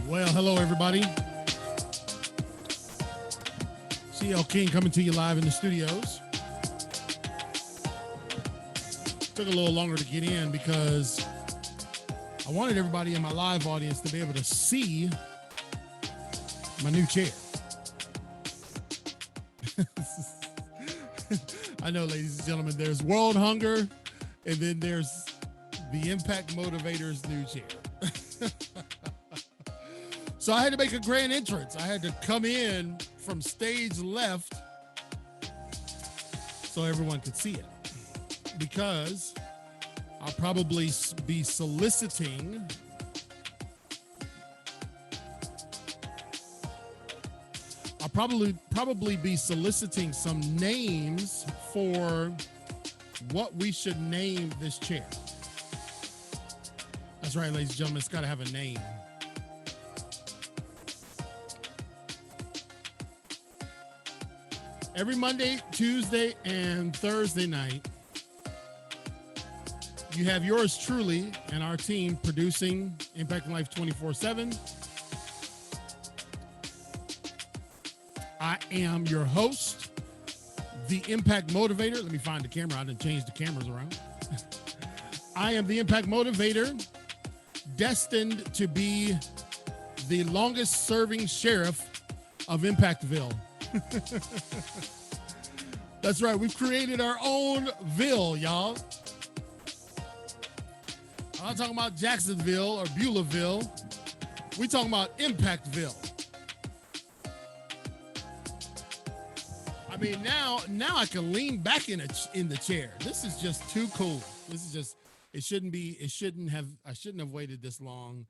Well, hello, everybody. CL King coming to you live in the studios. Took a little longer to get in because I wanted everybody in my live audience to be able to see my new chair. I know, ladies and gentlemen, there's World Hunger, and then there's the Impact Motivators new chair. So I had to make a grand entrance. I had to come in from stage left so everyone could see it, because I'll probably be soliciting some names for what we should name this chair. That's right, ladies and gentlemen, it's got to have a name. Every Monday, Tuesday, and Thursday night, you have yours truly and our team producing Impacting Life 24/7. I am your host, the Impact Motivator. Let me find the camera. I didn't change the cameras around. I am the Impact Motivator, destined to be the longest serving sheriff of Impactville. That's right. We've created our own Ville, y'all. I'm not talking about Jacksonville or Beulahville. We're talking about Impactville. I mean, now I can lean back in the chair. This is just too cool. This is just, I shouldn't have waited this long.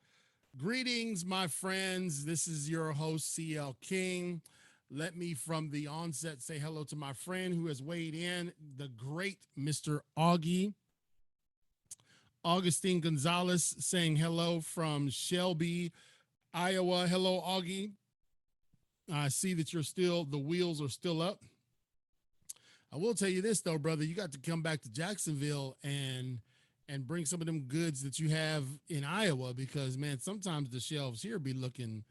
Greetings, my friends. This is your host, CL King. Let me, from the onset, say hello to my friend who has weighed in, the great Mr. Augie. Augustine Gonzalez saying hello from Shelby, Iowa. Hello, Augie. I see that the wheels are still up. I will tell you this, though, brother. You got to come back to Jacksonville and bring some of them goods that you have in Iowa, because, man, sometimes the shelves here be looking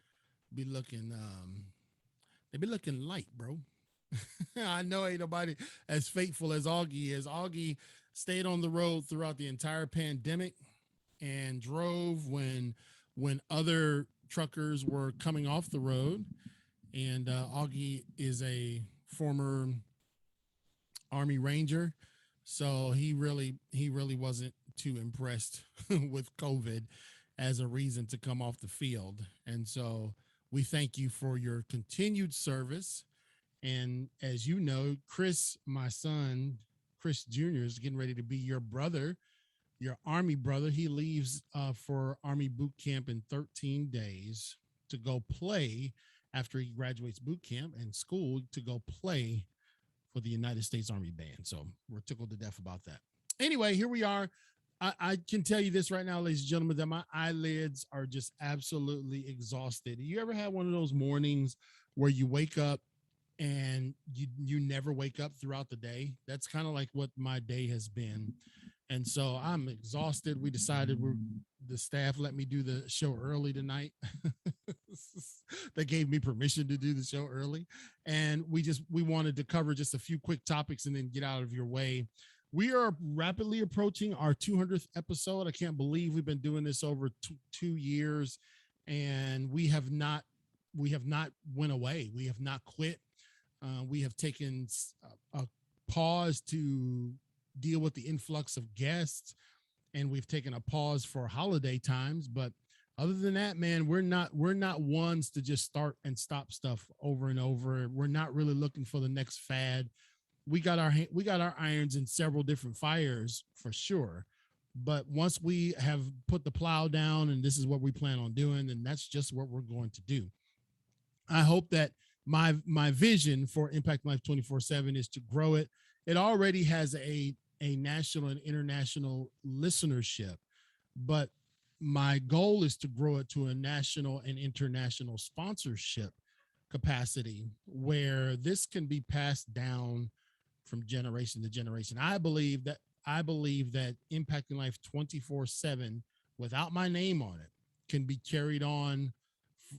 light, bro. I know ain't nobody as faithful as Augie is. Augie stayed on the road throughout the entire pandemic and drove when other truckers were coming off the road. And Augie is a former Army Ranger, so he really wasn't too impressed with COVID as a reason to come off the field. And so we thank you for your continued service. And as you know, Chris, my son, Chris Jr., is getting ready to be your brother, your Army brother. He leaves for Army boot camp in 13 days to go play after he graduates boot camp and school, to go play for the United States Army Band. So we're tickled to death about that. Anyway, here we are. I can tell you this right now, ladies and gentlemen, that my eyelids are just absolutely exhausted. You ever had one of those mornings where you wake up and you never wake up throughout the day? That's kind of like what my day has been. And so I'm exhausted. We decided the staff let me do the show early tonight. They gave me permission to do the show early. And we wanted to cover just a few quick topics and then get out of your way. We are rapidly approaching our 200th episode. I can't believe we've been doing this over 2 years, and we have not went away. We have not quit. We have taken a pause to deal with the influx of guests, and we've taken a pause for holiday times. But other than that, man, we're not ones to just start and stop stuff over and over. We're not really looking for the next fad. We got our irons in several different fires for sure. But once we have put the plow down and this is what we plan on doing, then that's just what we're going to do. I hope that my vision for Impact Life 24/7 is to grow it. It already has a national and international listenership, but my goal is to grow it to a national and international sponsorship capacity where this can be passed down from generation to generation. I believe that Impacting Life 24/7 without my name on it can be carried on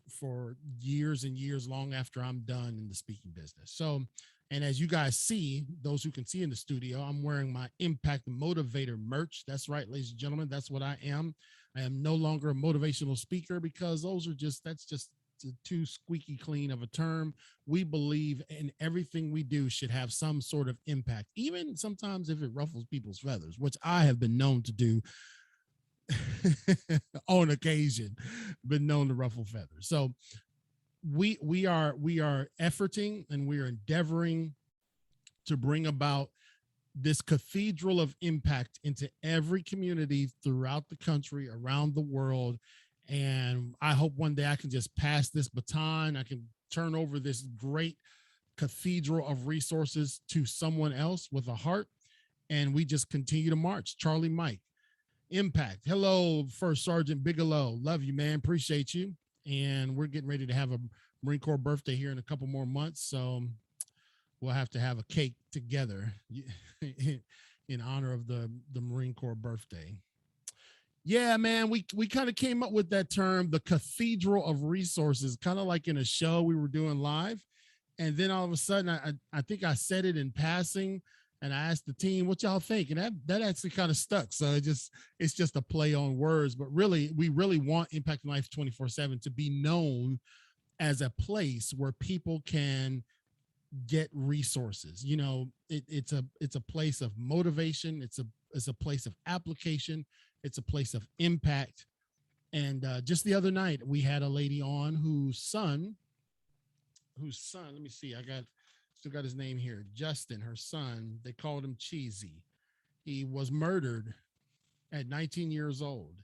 for years and years, long after I'm done in the speaking business. So, and as you guys see, those who can see in the studio, I'm wearing my Impact Motivator merch. That's right, ladies and gentlemen, that's what I am. I am no longer a motivational speaker because that's just too squeaky clean of a term. We believe in everything we do should have some sort of impact, even sometimes if it ruffles people's feathers, which I have been known to do on occasion, been known to ruffle feathers. So we are efforting and we are endeavoring to bring about this cathedral of impact into every community throughout the country, around the world. And I hope one day I can just pass this baton. I can turn over this great cathedral of resources to someone else with a heart. And we just continue to march. Charlie Mike, Impact. Hello, First Sergeant Bigelow. Love you, man. Appreciate you. And we're getting ready to have a Marine Corps birthday here in a couple more months. So we'll have to have a cake together in honor of the Marine Corps birthday. Yeah, man, we kind of came up with that term, the cathedral of resources, kind of like in a show we were doing live. And then all of a sudden, I think I said it in passing, and I asked the team, what y'all think? And that actually kind of stuck. So it's just a play on words, but really, we really want Impacting Life 24/7 to be known as a place where people can get resources. You know, it's a place of motivation. It's a place of application. It's a place of impact. And just the other night, we had a lady on whose son, let me see, still got his name here, Justin, her son, they called him Cheesy. He was murdered at 19 years old.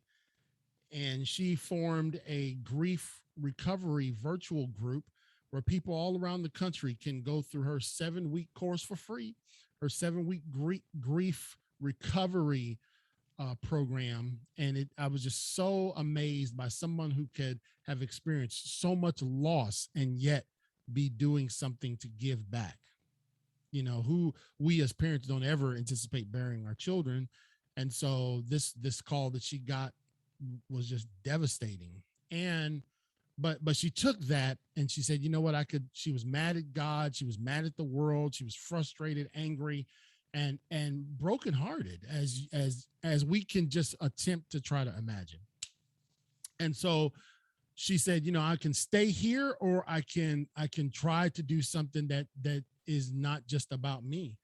And she formed a grief recovery virtual group where people all around the country can go through her 7-week course for free, her 7-week grief recovery program. And I was just so amazed by someone who could have experienced so much loss and yet be doing something to give back. You know, who we as parents don't ever anticipate burying our children. And so this call that she got was just devastating. And but she took that and she said, you know what, she was mad at God, she was mad at the world, she was frustrated, angry, and brokenhearted, as we can just attempt to try to imagine. And so she said, you know, I can stay here, or I can try to do something that is not just about me.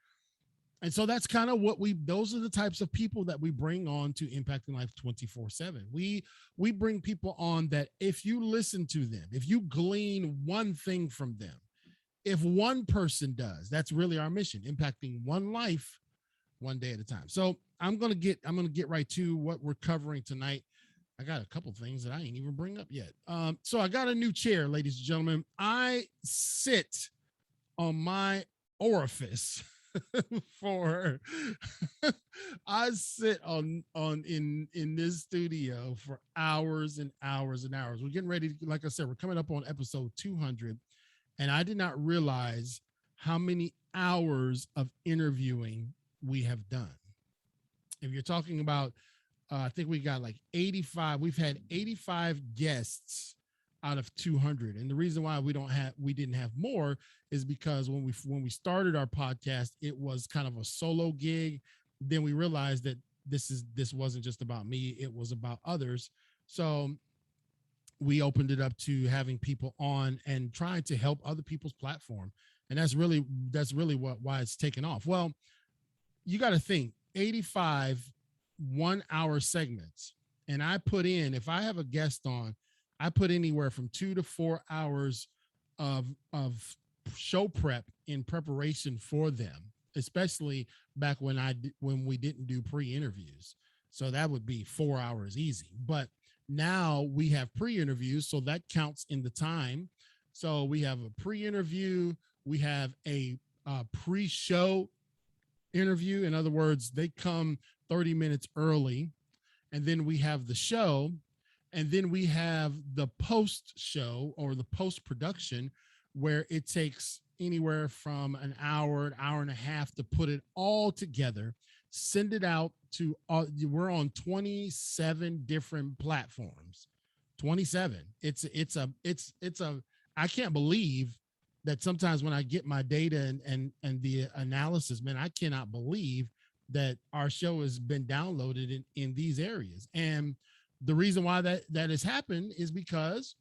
And so that's kind of those are the types of people that we bring on to Impacting Life 24/7. We bring people on that if you listen to them, if you glean one thing from them, if one person does, that's really our mission, impacting one life, one day at a time. So I'm going to get right to what we're covering tonight. I got a couple things that I ain't even bring up yet. So I got a new chair, ladies and gentlemen. I sit on my orifice for I sit in this studio for hours and hours and hours. We're getting ready, like I said, we're coming up on episode 200, and I did not realize how many hours of interviewing we have done. If you're talking about I think we got like 85. We've had 85 guests out of 200. And the reason why we didn't have more is because when we started our podcast, it was kind of a solo gig. Then we realized that this wasn't just about me, it was about others. So we opened it up to having people on and trying to help other people's platform. And that's really why it's taken off. Well, you got to think 85 1-hour segments. And I put in, if I have a guest on, I put anywhere from 2 to 4 hours of show prep in preparation for them, especially back when we didn't do pre-interviews. So that would be 4 hours easy. But now we have pre-interviews, so that counts in the time. So we have a pre-interview, we have a pre-show interview. In other words, they come 30 minutes early, and then we have the show, and then we have the post show or the post production, where it takes anywhere from an hour and a half to put it all together, send it out to we're on 27 different platforms, 27. It's a I can't believe that sometimes when I get my data and the analysis, man, I cannot believe that our show has been downloaded in these areas. And the reason why that has happened is because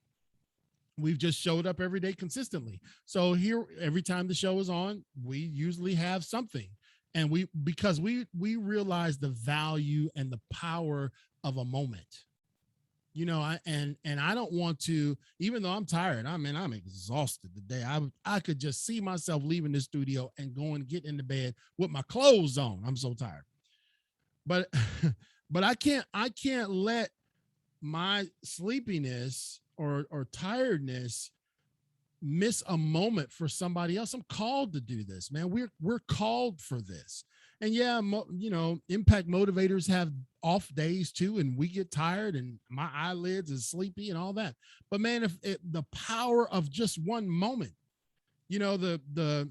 we've just showed up every day consistently. So here, every time the show is on, we usually have something. And because we realize the value and the power of a moment. And I don't want to, even though I'm tired, I'm exhausted today. I could just see myself leaving the studio and going to get into bed with my clothes on. I'm so tired. But but I can't let my sleepiness or tiredness miss a moment for somebody else. I'm called to do this, man. We're called for this. And yeah, impact motivators have off days too, and we get tired and my eyelids is sleepy and all that. But man, if the power of just one moment, the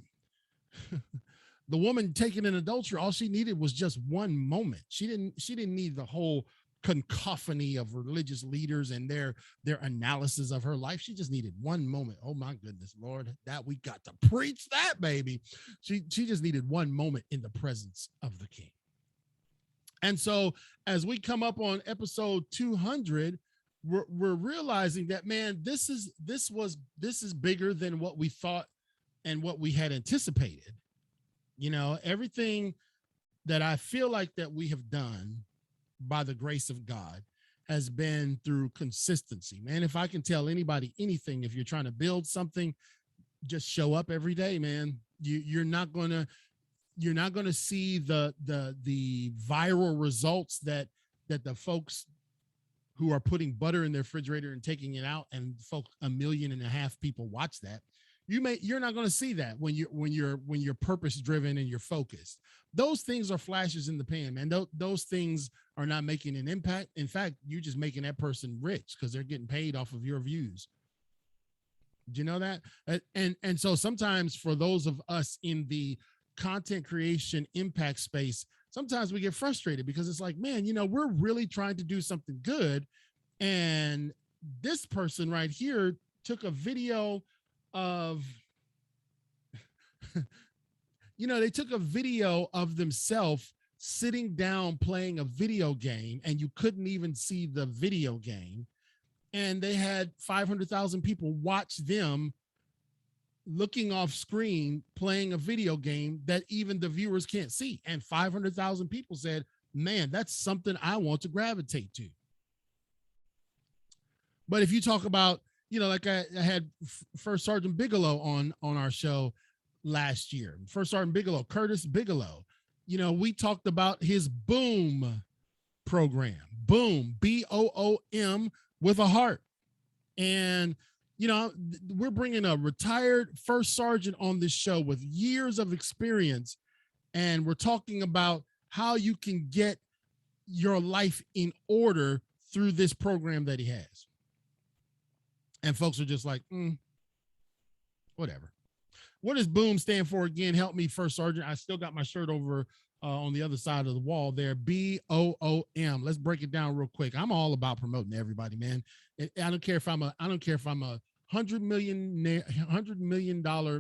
the woman taken in adultery, all she needed was just one moment. She didn't need the whole cacophony of religious leaders and their analysis of her life. She just needed one moment. Oh my goodness, Lord, that we got to preach that, baby. She just needed one moment in the presence of the King. And so as we come up on episode 200, we're realizing that, man, this is bigger than what we thought and what we had anticipated. Everything that I feel like that we have done by the grace of God has been through consistency, man. If I can tell anybody anything, if you're trying to build something, just show up every day, man. You're not going to see the viral results that the folks who are putting butter in their refrigerator and taking it out, and 1.5 million people watch that. You're not going to see that when you're purpose driven and you're focused. Those things are flashes in the pan, man. Those things are not making an impact. In fact, you're just making that person rich because they're getting paid off of your views. Do you know that? And so sometimes for those of us in the content creation impact space, sometimes we get frustrated because it's like, man, we're really trying to do something good. And this person right here took a video of, they took a video of themselves sitting down playing a video game, and you couldn't even see the video game. And they had 500,000 people watch them looking off screen playing a video game that even the viewers can't see. And 500,000 people said, man, that's something I want to gravitate to. But if you talk about, like I had First Sergeant Bigelow on our show last year, First Sergeant Bigelow, Curtis Bigelow, we talked about his BOOM program, BOOM, BOOM with a heart. And, we're bringing a retired first sergeant on this show with years of experience. And we're talking about how you can get your life in order through this program that he has. And folks are just like, whatever. What does BOOM stand for again? Help me, First Sergeant. I still got my shirt over on the other side of the wall there. BOOM. Let's break it down real quick. I'm all about promoting everybody, man. I don't care if I'm a $100 million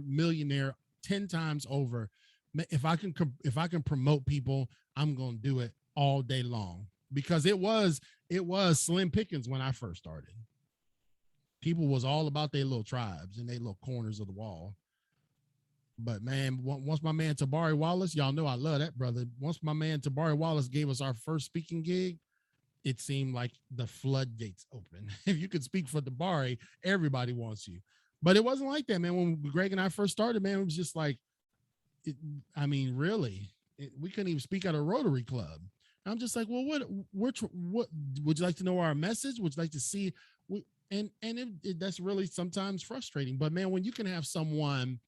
millionaire 10 times over. If I can promote people, I'm gonna do it all day long, because it was slim pickings when I first started. People was all about their little tribes and their little corners of the wall. But man, once my man Tabari Wallace, y'all know I love that brother. Once my man Tabari Wallace gave us our first speaking gig, it seemed like the floodgates open. If you could speak for Tabari, everybody wants you. But it wasn't like that, man. When Greg and I first started, man, it was just like, really, we couldn't even speak at a Rotary Club. I'm just like, well, what would you like to know our message? Would you like to see? And that's really sometimes frustrating. But man, when you can have someone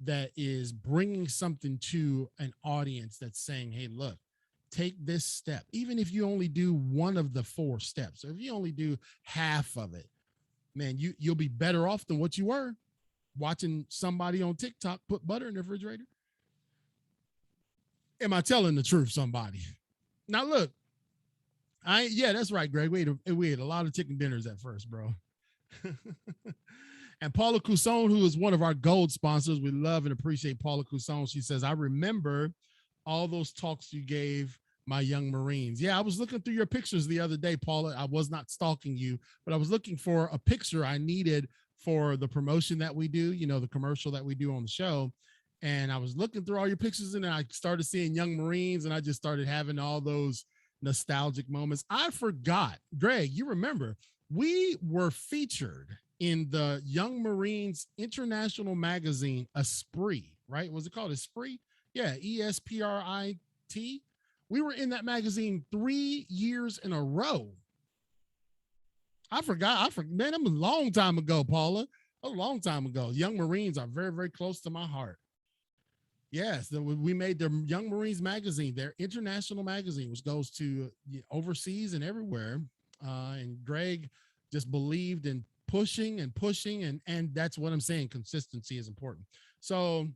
that is bringing something to an audience that's saying, hey, look, take this step, even if you only do one of the 4 steps, or if you only do half of it, man, you'll be better off than what you were watching somebody on TikTok put butter in the refrigerator. Am I telling the truth, somebody? Now, look, Yeah, that's right, Greg. We ate a lot of chicken dinners at first, bro. And Paula Cousson, who is one of our gold sponsors, we love and appreciate Paula Cousson. She says, I remember all those talks you gave my young Marines. Yeah, I was looking through your pictures the other day, Paula. I was not stalking you, but I was looking for a picture I needed for the promotion that we do, the commercial that we do on the show. And I was looking through all your pictures and I started seeing young Marines and I just started having all those nostalgic moments. I forgot, Greg, you remember, we were featured in the Young Marines International magazine, Esprit, right? Was it called Esprit? Yeah, ESPRIT. We were in that magazine 3 years in a row. I forgot. Man, that was a long time ago, Paula. A long time ago. Young Marines are very, very close to my heart. Yes, we made the Young Marines magazine, their international magazine, which goes to overseas and everywhere. And Greg just believed in pushing, and that's what I'm saying. Consistency is important. So,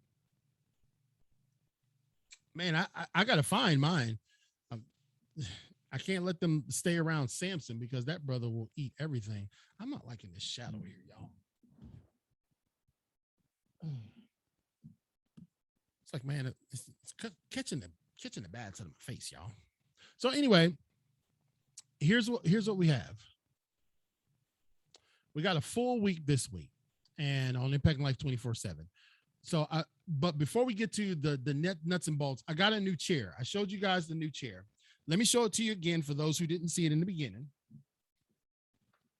man, I got to find mine. I can't let them stay around Samson because that brother will eat everything. I'm not liking this shadow here, y'all. It's like, man, it's catching the bad side of my face, y'all. So anyway, here's what we have. We got a full week this week, and on Impacting Life 24/7. So, but before we get to the nuts and bolts, I got a new chair. I showed you guys the new chair. Let me show it to you again for those who didn't see it in the beginning.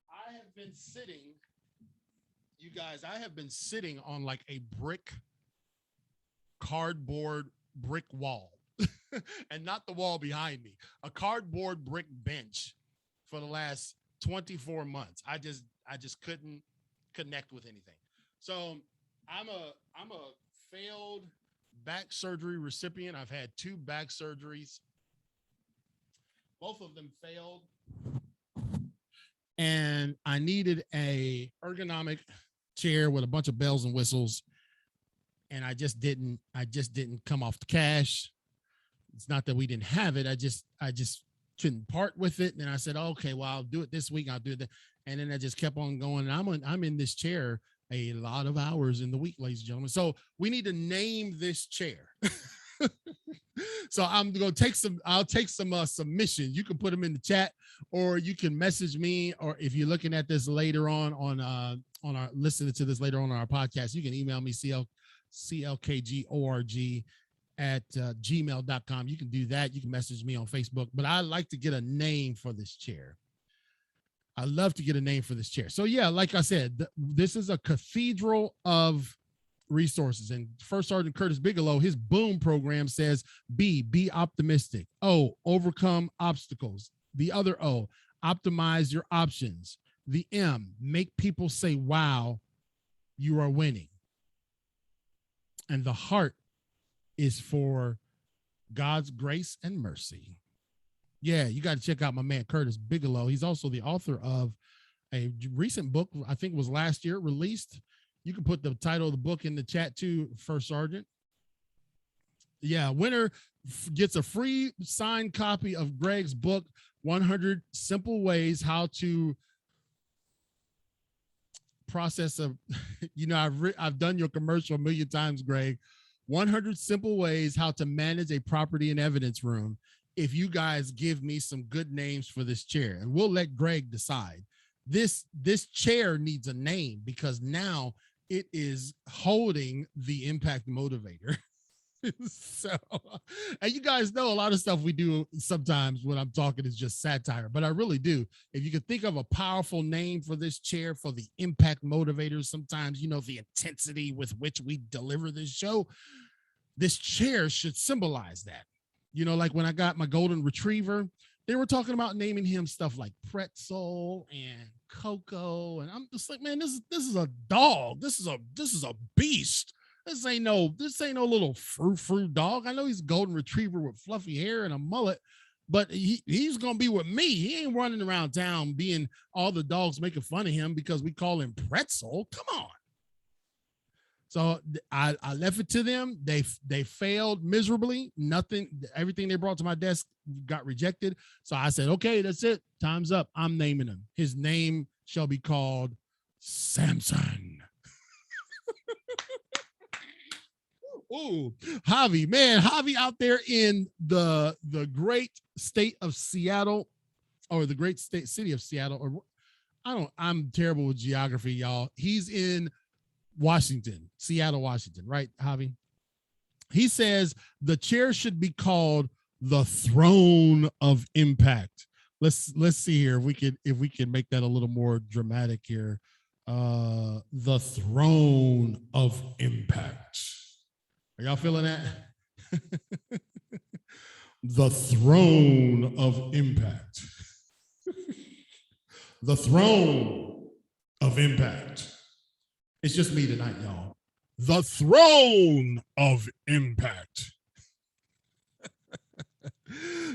I have been sitting, you guys, on like a cardboard brick wall and not the wall behind me, a cardboard brick bench for the last 24 months. I just couldn't connect with anything. So I'm a failed back surgery recipient. I've had 2 back surgeries. Both of them failed. And I needed a ergonomic chair with a bunch of bells and whistles. And I just didn't come off the cash. It's not that we didn't have it. I just couldn't part with it. And I said, okay, well, I'll do it this week. I'll do it. And then I just kept on going. And I'm in this chair a lot of hours in the week, ladies and gentlemen. So we need to name this chair. So I'm going to I'll take some submissions. You can put them in the chat, or you can message me, or if you're looking at this later on our listening to this later on our podcast, you can email me clkgorg at gmail.com. You can do that. You can message me on Facebook, but I like to get a name for this chair. I love to get a name for this chair. So yeah, like I said, this is a cathedral of resources. And First Sergeant Curtis Bigelow, his BOOM program says, be optimistic. O, overcome obstacles. The other O, optimize your options. The M, make people say, wow, you are winning. And the heart is for God's grace and mercy. Yeah, you got to check out my man, Curtis Bigelow. He's also the author of a recent book, I think it was last year released. You can put the title of the book in the chat too, First Sergeant. Yeah, winner gets a free signed copy of Greg's book, 100 Simple Ways How to Process a, I've done your commercial a million times, Greg. 100 Simple Ways How to Manage a Property and Evidence Room. If you guys give me some good names for this chair, and we'll let Greg decide. This chair needs a name because now it is holding the impact motivator. So, and you guys know a lot of stuff we do sometimes when I'm talking is just satire, but I really do. If you could think of a powerful name for this chair, for the impact motivators, sometimes, the intensity with which we deliver this show, this chair should symbolize that. Like when I got my golden retriever, they were talking about naming him stuff like Pretzel and Coco, and I'm just like, man, this is a dog. This is a beast. This ain't no little frou dog. I know he's a golden retriever with fluffy hair and a mullet, but he's gonna be with me. He ain't running around town being all the dogs making fun of him because we call him Pretzel. Come on. So I left it to them. They failed miserably. Nothing, everything they brought to my desk got rejected. So I said, okay, that's it. Time's up. I'm naming him. His name shall be called Samson. Oh, Javi, man, Javi out there in the great state of Seattle, or the great city of Seattle, or I'm terrible with geography, y'all. He's in Washington, Seattle, Washington, right, Javi? He says the chair should be called the Throne of Impact. Let's see here if we can make that a little more dramatic here. The Throne of Impact. Are y'all feeling that? The Throne of Impact. The Throne of Impact. It's just me tonight, y'all. The Throne of Impact.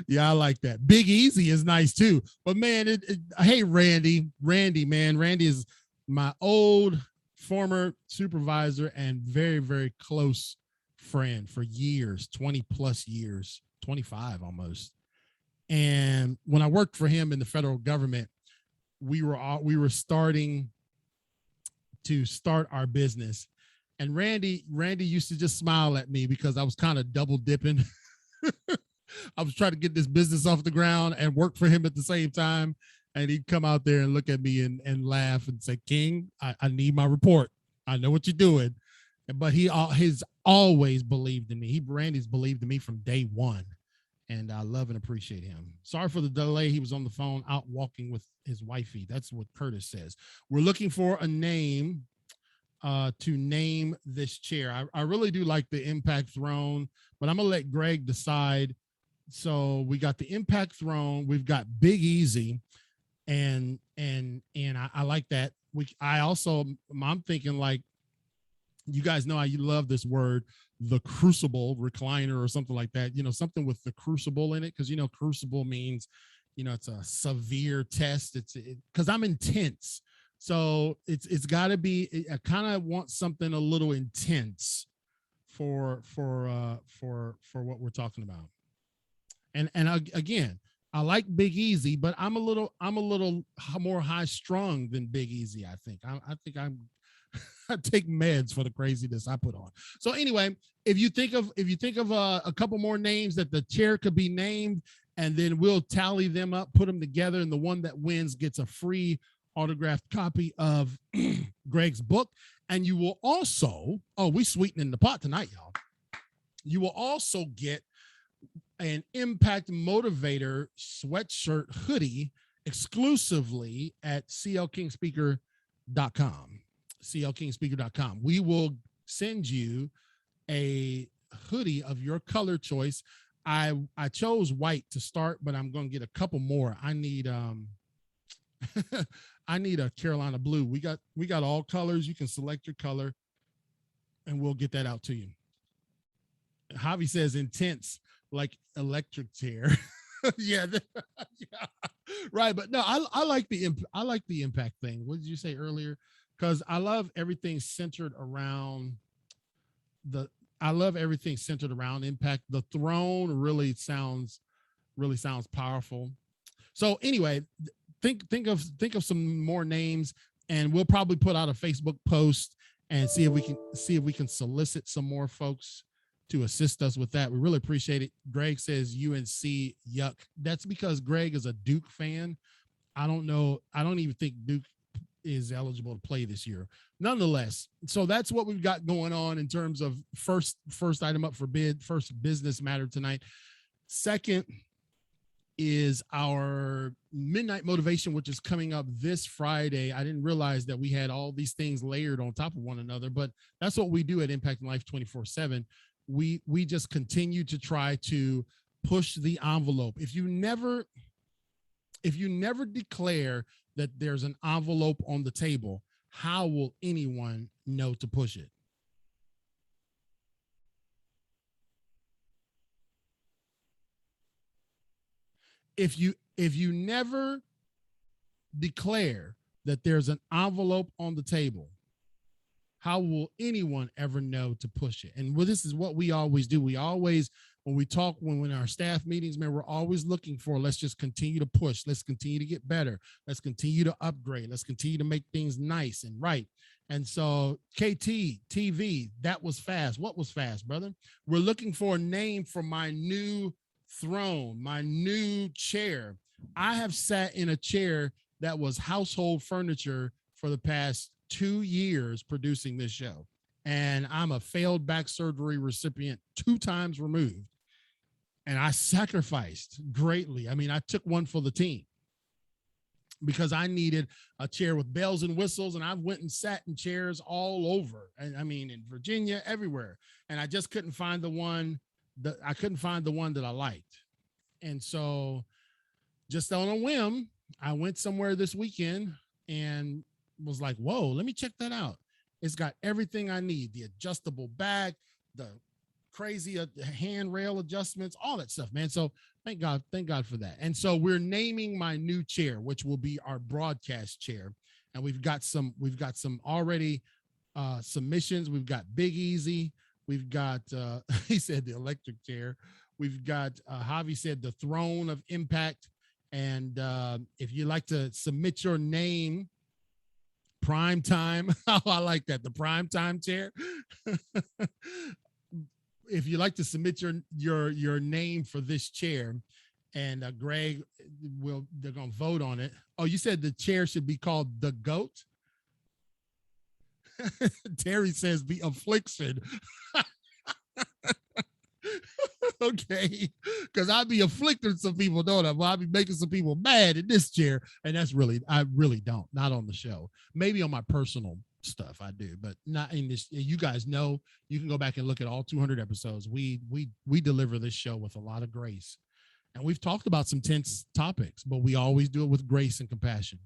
Yeah, I like that. Big Easy is nice too. But man, hey, Randy, man. Randy is my old former supervisor and very, very close friend for years, 20 plus years, 25 almost. And when I worked for him in the federal government, we were starting to start our business. And Randy used to just smile at me because I was kind of double dipping. I was trying to get this business off the ground and work for him at the same time. And he'd come out there and look at me and laugh and say, King, I need my report. I know what you're doing. But he's always believed in me. Randy's believed in me from day one. And I love and appreciate him. Sorry for the delay. He was on the phone out walking with his wifey. That's what Curtis says. We're looking for a name to name this chair. I really do like the Impact Throne, but I'm going to let Greg decide. So we got the Impact Throne. We've got Big Easy. And I like that. I'm thinking like, you guys know I love this word, the crucible recliner or something like that, something with the crucible in it. Cause crucible means, it's a severe test. Cause I'm intense. So it's gotta be, I kind of want something a little intense for what we're talking about. And again, I like Big Easy, but I'm a little more high strung than Big Easy. I think I take meds for the craziness I put on. So anyway, if you think of a couple more names that the chair could be named, and then we'll tally them up, put them together, and the one that wins gets a free autographed copy of Greg's book. And you will also, we sweetening the pot tonight, y'all. You will also get an Impact Motivator sweatshirt hoodie exclusively at clkingspeaker.com. clkingspeaker.com. We will send you a hoodie of your color choice. I chose white to start, but I'm going to get a couple more. I need I need a Carolina blue. We got all colors. You can select your color and we'll get that out to you. Javi says intense, like electric chair. Yeah, right. But no, I like the Impact thing. What did you say earlier? Because I love everything centered around Impact. The throne really sounds powerful. So anyway, think of some more names, and we'll probably put out a Facebook post and see if we can solicit some more folks to assist us with that. We really appreciate it. Greg says UNC yuck. That's because Greg is a Duke fan. I don't know. I don't even think Duke is eligible to play this year. Nonetheless, so that's what we've got going on in terms of first item up for bid, first business matter tonight. Second is our Midnight Motivation, which is coming up this Friday. I didn't realize that we had all these things layered on top of one another, but that's what we do at Impact Life 24/7. We just continue to try to push the envelope. If you never declare that there's an envelope on the table, how will anyone know to push it? If you never declare that there's an envelope on the table, how will anyone ever know to push it? And well, this is what we always do. We always, when we talk, when in our staff meetings, man, we're always looking for, let's just continue to push. Let's continue to get better. Let's continue to upgrade. Let's continue to make things nice and right. And so KT TV, that was fast. What was fast, brother? We're looking for a name for my new throne, my new chair. I have sat in a chair that was household furniture for the past 2 years producing this show. And I'm a failed back surgery recipient 2 times removed. And I sacrificed greatly. I mean, I took one for the team because I needed a chair with bells and whistles, and I went and sat in chairs all over. And I mean, in Virginia, everywhere. And I just couldn't find the one that I liked. And so just on a whim, I went somewhere this weekend and was like, whoa, let me check that out. It's got everything I need, the adjustable back, the crazy handrail adjustments, all that stuff, man. So thank God for that. And so we're naming my new chair, which will be our broadcast chair. And we've got some already submissions. We've got Big Easy. We've got, he said the electric chair. We've got, Javi said the throne of impact. And if you'd like to submit your name, prime time. Oh, I like that. The prime time chair. If you'd like to submit your name for this chair, and Greg they're going to vote on it. Oh, you said the chair should be called the GOAT? Terry says the affliction. Okay, because I'd be afflicting some people, don't I? Well, I'd be making some people mad in this chair, and I really don't. Not on the show. Maybe on my personal stuff I do, but not in this. You guys know, you can go back and look at all 200 episodes. We deliver this show with a lot of grace, and we've talked about some tense topics, but we always do it with grace and compassion.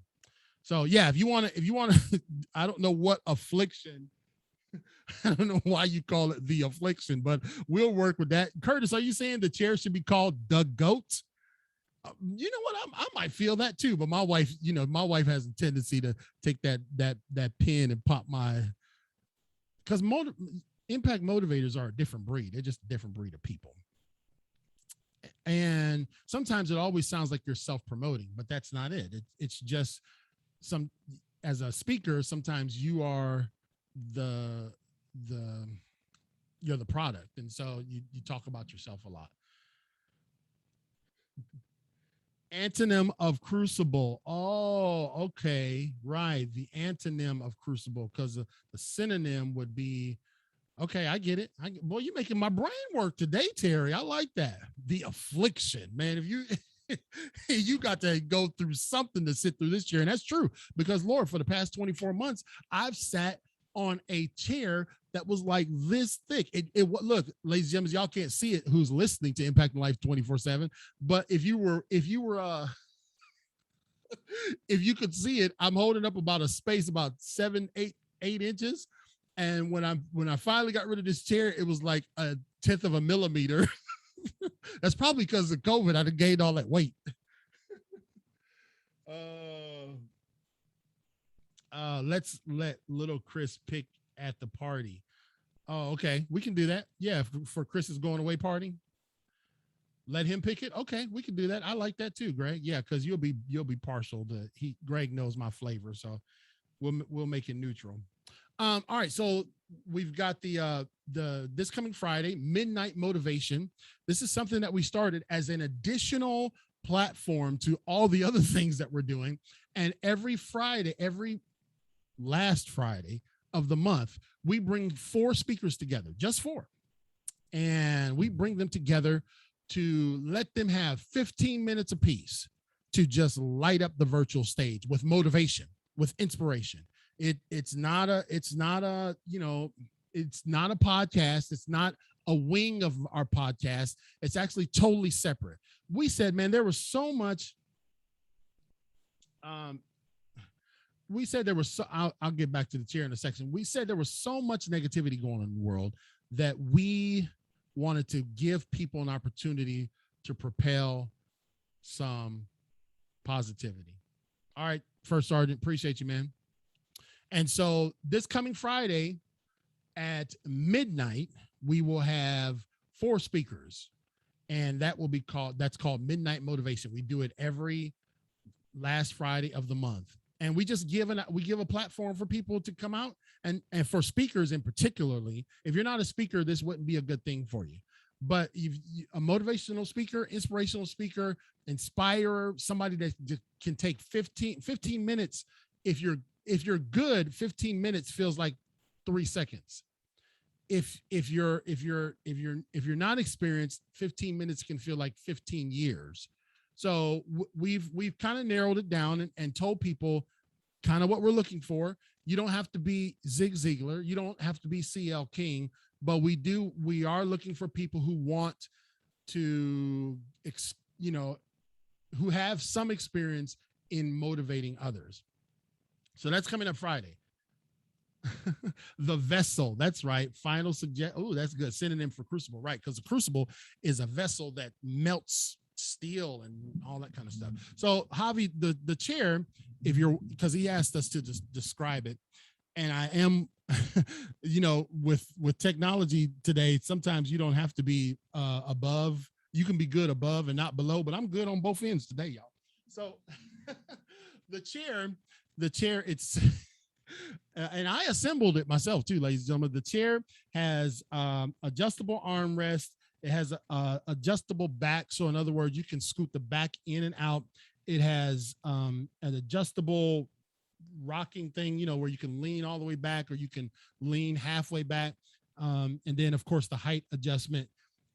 So yeah, if you want to, I don't know what affliction. I don't know why you call it the affliction, but we'll work with that. Curtis, are you saying the chair should be called the GOAT? You know what? I might feel that too, but my wife has a tendency to take that pen and pop my, because impact motivators are a different breed. They're just a different breed of people. And sometimes it always sounds like you're self-promoting, but that's not it. It's just as a speaker, sometimes you are you're the product, and so you talk about yourself a lot. Antonym of crucible. Oh, okay, right. The antonym of crucible, because the synonym would be, okay, I get it. Boy, you're making my brain work today, Terry. I like that. The affliction, man. If you you got to go through something to sit through this year, and that's true, because Lord, for the past 24 months, I've sat on a chair that was like this thick. Look, ladies and gentlemen, y'all can't see it who's listening to Impact Life 24/7, but if you could see it, I'm holding up about a space about 8 inches. And when I finally got rid of this chair, it was like 1/10 of a millimeter. That's probably because of COVID. I gained all that weight. Let's let little Chris pick at the party. Oh, okay. We can do that. Yeah, for Chris's going away party. Let him pick it. Okay, we can do that. I like that too, Greg. Yeah, because you'll be partial to Greg knows my flavor, so we'll make it neutral. All right, so we've got the this coming Friday, Midnight Motivation. This is something that we started as an additional platform to all the other things that we're doing. And every last Friday of the month, we bring 4 speakers together, just 4. And we bring them together to let them have 15 minutes apiece to just light up the virtual stage with motivation, with inspiration. It's not a podcast. It's not a wing of our podcast. It's actually totally separate. We said, man, there was so much. We said there was so. I'll get back to the chair in a section. We said there was so much negativity going on in the world that we wanted to give people an opportunity to propel some positivity. All right, First Sergeant, appreciate you, man. And so this coming Friday, At midnight, we will have 4 speakers, and that's called Midnight Motivation. We do it every last Friday of the month. And we just we give a platform for people to come out, and for speakers in particularly. If you're not a speaker, this wouldn't be a good thing for you. But a motivational speaker, inspirational speaker, inspirer, somebody that can take 15 minutes. If you're good, 15 minutes feels like 3 seconds. If you're not experienced, 15 minutes can feel like 15 years. So we've kind of narrowed it down and told people kind of what we're looking for. You don't have to be Zig Ziglar, you don't have to be CL King, but we are looking for people who want to who have some experience in motivating others. So that's coming up Friday. The vessel, that's right. Final suggest. Oh, that's good. Synonym for crucible, right? Because the crucible is a vessel that melts steel and all that kind of stuff. So Javi, the chair, because he asked us to just describe it, and I am, with technology today, sometimes you don't have to be above. You can be good above and not below, but I'm good on both ends today, y'all. So the chair, it's. And I assembled it myself too, ladies and gentlemen. The chair has adjustable armrest. It has a adjustable back. So in other words, you can scoot the back in and out. It has an adjustable rocking thing, where you can lean all the way back or you can lean halfway back. And then of course the height adjustment.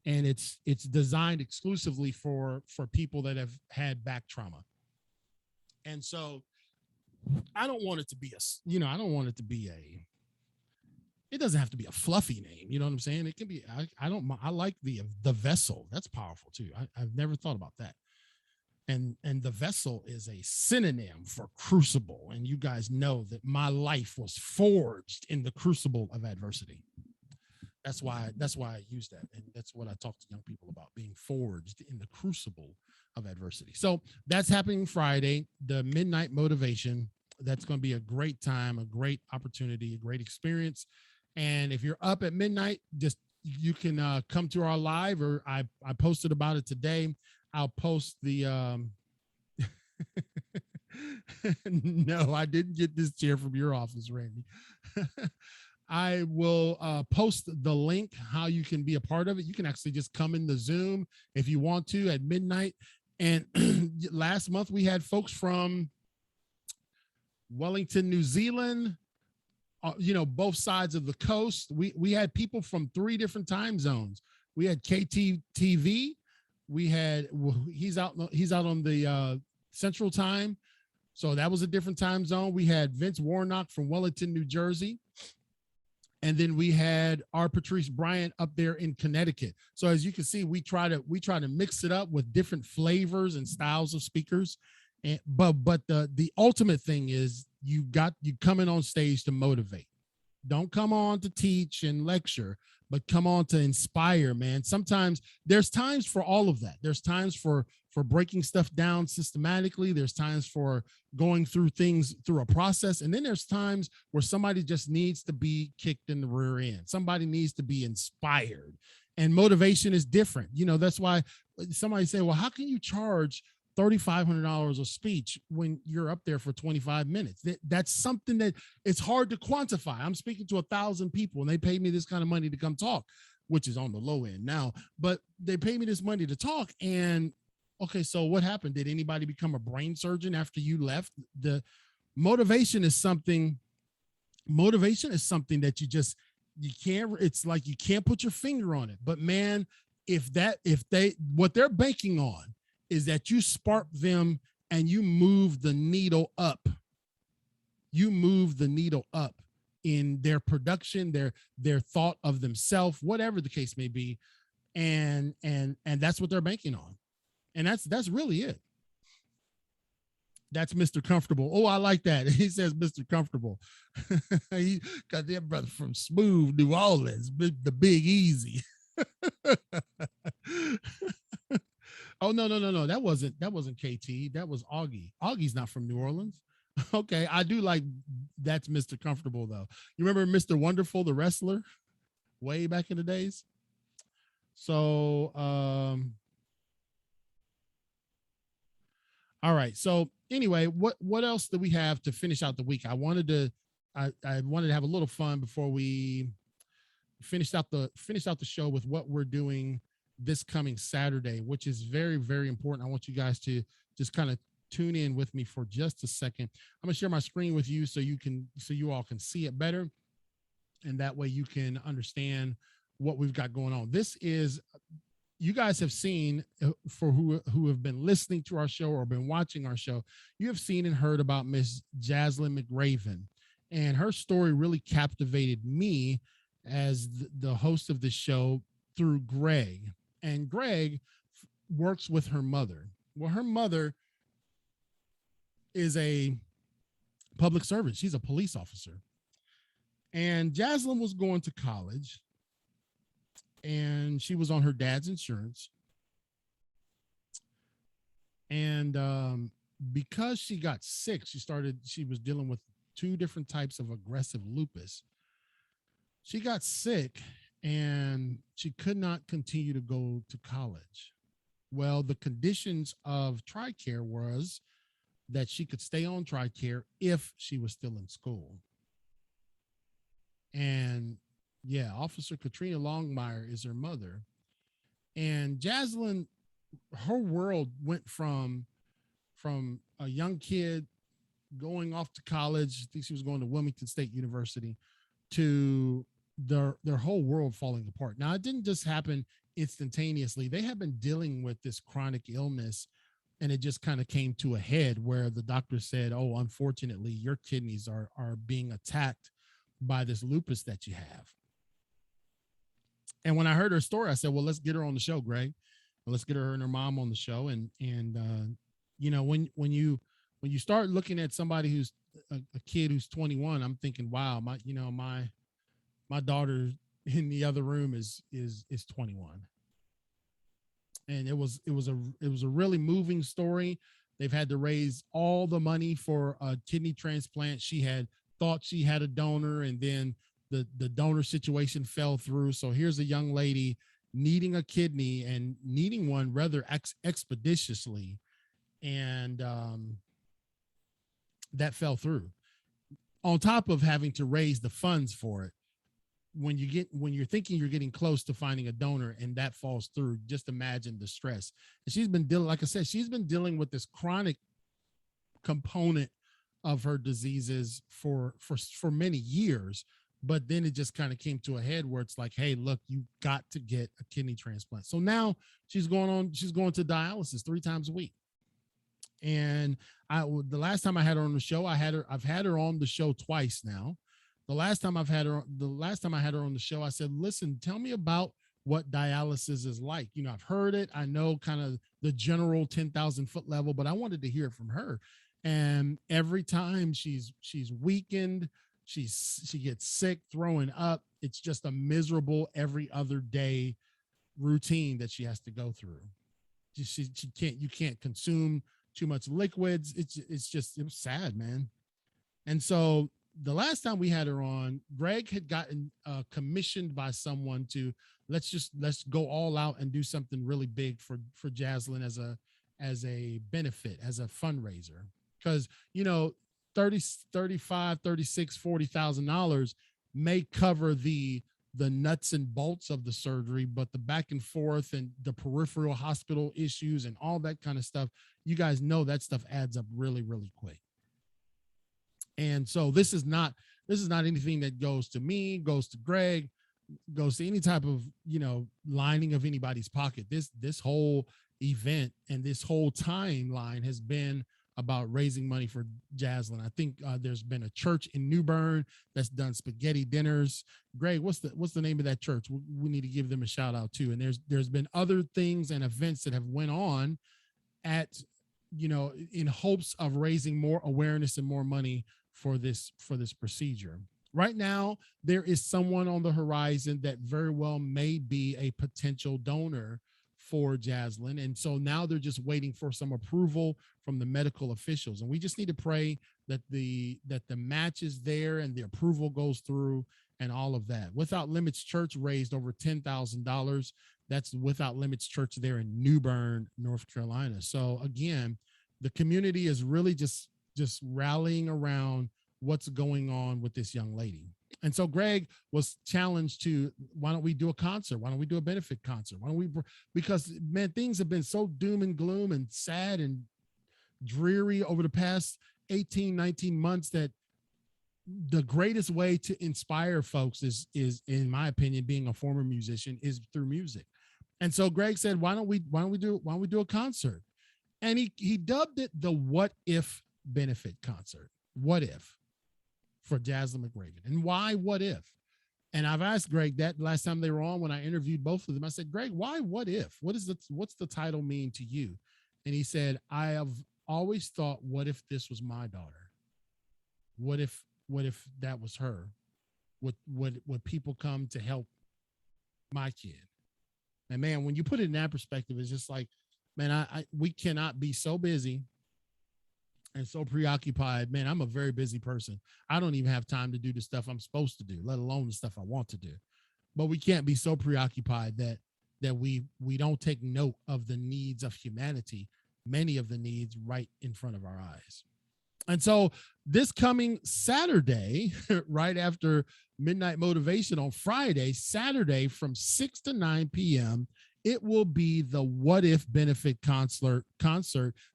And it's designed exclusively for people that have had back trauma. And so I don't want it to be it doesn't have to be a fluffy name. You know what I'm saying? It can be, I like the vessel. That's powerful too. I've never thought about that. And the vessel is a synonym for crucible. And you guys know that my life was forged in the crucible of adversity. That's why I use that. And that's what I talk to young people about, being forged in the crucible of adversity. So that's happening Friday, the Midnight Motivation. That's going to be a great time, a great opportunity, a great experience. And if you're up at midnight, you can come to our live, or I posted about it today. I'll post the no, I didn't get this chair from your office, Randy. I will post the link, how you can be a part of it. You can actually just come in the Zoom if you want to at midnight. And last month we had folks from Wellington, New Zealand, both sides of the coast. We had people from 3 different time zones. We had KTTV. He's out on the Central Time. So that was a different time zone. We had Vince Warnock from Wellington, New Jersey. And then we had our Patrice Bryant up there in Connecticut. So as you can see, we try to mix it up with different flavors and styles of speakers. And but the ultimate thing is you coming on stage to motivate. Don't come on to teach and lecture, but come on to inspire, man. Sometimes there's times for all of that. There's times for breaking stuff down systematically. There's times for going through things through a process. And then there's times where somebody just needs to be kicked in the rear end. Somebody needs to be inspired. And motivation is different. That's why somebody say, well, how can you charge $3,500 a speech when you're up there for 25 minutes? That's something that it's hard to quantify. I'm speaking to 1,000 people and they pay me this kind of money to come talk, which is on the low end now, but they pay me this money to talk. And okay, so what happened? Did anybody become a brain surgeon after you left? The motivation is something that you can't, it's like you can't put your finger on it. But man, what they're banking on is that you spark them and you move the needle up. You move the needle up in their production, their thought of themselves, whatever the case may be. And that's what they're banking on. And that's really it. That's Mr. Comfortable. Oh, I like that. He says Mr. Comfortable. He got that brother from Smooth, New Orleans, the Big Easy. Oh, no. That wasn't KT. That was Augie. Augie's not from New Orleans. Okay, I do like that's Mr. Comfortable though. You remember Mr. Wonderful, the wrestler, way back in the days? So, all right. So anyway, what else do we have to finish out the week? I wanted to have a little fun before we finish out the show with what we're doing this coming Saturday, which is very, very important. I want you guys to just kind of tune in with me for just a second. I'm gonna share my screen with you so you all can see it better, and that way you can understand what we've got going on. This is, you guys have seen, for who have been listening to our show or been watching our show, you have seen and heard about Miss Jaslyn McRaven, and her story really captivated me as the host of the show through Greg. And Greg works with her mother. Well, her mother is a public servant. She's a police officer. And Jaslyn was going to college, and she was on her dad's insurance. And because she got sick, she was dealing with two different types of aggressive lupus. She got sick and she could not continue to go to college. Well, the conditions of TRICARE was that she could stay on TRICARE if she was still in school. And yeah, Officer Katrina Longmire is her mother. And Jaslyn, her world went from a young kid going off to college. I think she was going to Wilmington State University, to their whole world falling apart. Now, it didn't just happen instantaneously. They have been dealing with this chronic illness, and it just kind of came to a head where the doctor said, "Oh, unfortunately, your kidneys are being attacked by this lupus that you have." And when I heard her story, I said, "Well, let's get her on the show, Greg. Let's get her and her mom on the show." And you know, when you start looking at somebody who's a kid who's 21, I'm thinking, wow, my daughter in the other room is 21. And it was a really moving story. They've had to raise all the money for a kidney transplant. She had thought she had a donor, and then the donor situation fell through. So here's a young lady needing a kidney and needing one rather expeditiously, and that fell through. On top of having to raise the funds for it, when you're thinking you're getting close to finding a donor and that falls through, just imagine the stress. And she's been dealing, like I said, she's been dealing with this chronic component of her diseases for many years. But then it just kind of came to a head where it's like, hey, look, you got to get a kidney transplant. So now she's going to dialysis 3 times a week. And the last time I had her on the show, I've had her on the show twice now. The last time I had her on the show, I said, listen, tell me about what dialysis is like. You know, I've heard it. I know kind of the general 10,000 foot level, but I wanted to hear it from her. And every time she's weakened, she gets sick, throwing up. It's just a miserable every other day routine that she has to go through. You can't consume too much liquids. It was sad, man. And so the last time we had her on, Greg had gotten commissioned by someone to let's go all out and do something really big for Jaslyn as a benefit, as a fundraiser. Because, you know, $35, $36, $40,000 may cover the nuts and bolts of the surgery, but the back and forth and the peripheral hospital issues and all that kind of stuff, you guys know that stuff adds up really, really quick. And so this is not anything that goes to me, goes to Greg, goes to any type of, you know, lining of anybody's pocket. This whole event and this whole timeline has been about raising money for Jaslyn. I think there's been a church in New Bern that's done spaghetti dinners. Greg, what's the name of that church? We need to give them a shout out too. And there's been other things and events that have went on at, you know, in hopes of raising more awareness and more money for this procedure. Right now, there is someone on the horizon that very well may be a potential donor for Jaslyn. And so now they're just waiting for some approval from the medical officials. And we just need to pray that the match is there and the approval goes through and all of that. Without Limits Church raised over $10,000. That's Without Limits Church there in New Bern, North Carolina. So again, the community is really just rallying around what's going on with this young lady. And so Greg was challenged to, why don't we do a concert? Why don't we do a benefit concert? Why don't we, because man, things have been so doom and gloom and sad and dreary over the past 18, 19 months that the greatest way to inspire folks is, in my opinion, being a former musician, is through music. And so Greg said, why don't we do a concert? And he dubbed it the What If Benefit Concert. What if? For Jaslyn McRaven. And why what if? And I've asked Greg that last time they were on, when I interviewed both of them. I said, Greg, why what if? What's the title mean to you? And he said, I have always thought, what if this was my daughter? What if that was her? Would people come to help my kid? And man, when you put it in that perspective, it's just like, man, we cannot be so busy and so preoccupied. Man, I'm a very busy person. I don't even have time to do the stuff I'm supposed to do, let alone the stuff I want to do. But we can't be so preoccupied that we don't take note of the needs of humanity, many of the needs right in front of our eyes. And so this coming Saturday, right after Midnight Motivation on Friday, Saturday from 6 to 9 p.m., it will be the What If Benefit concert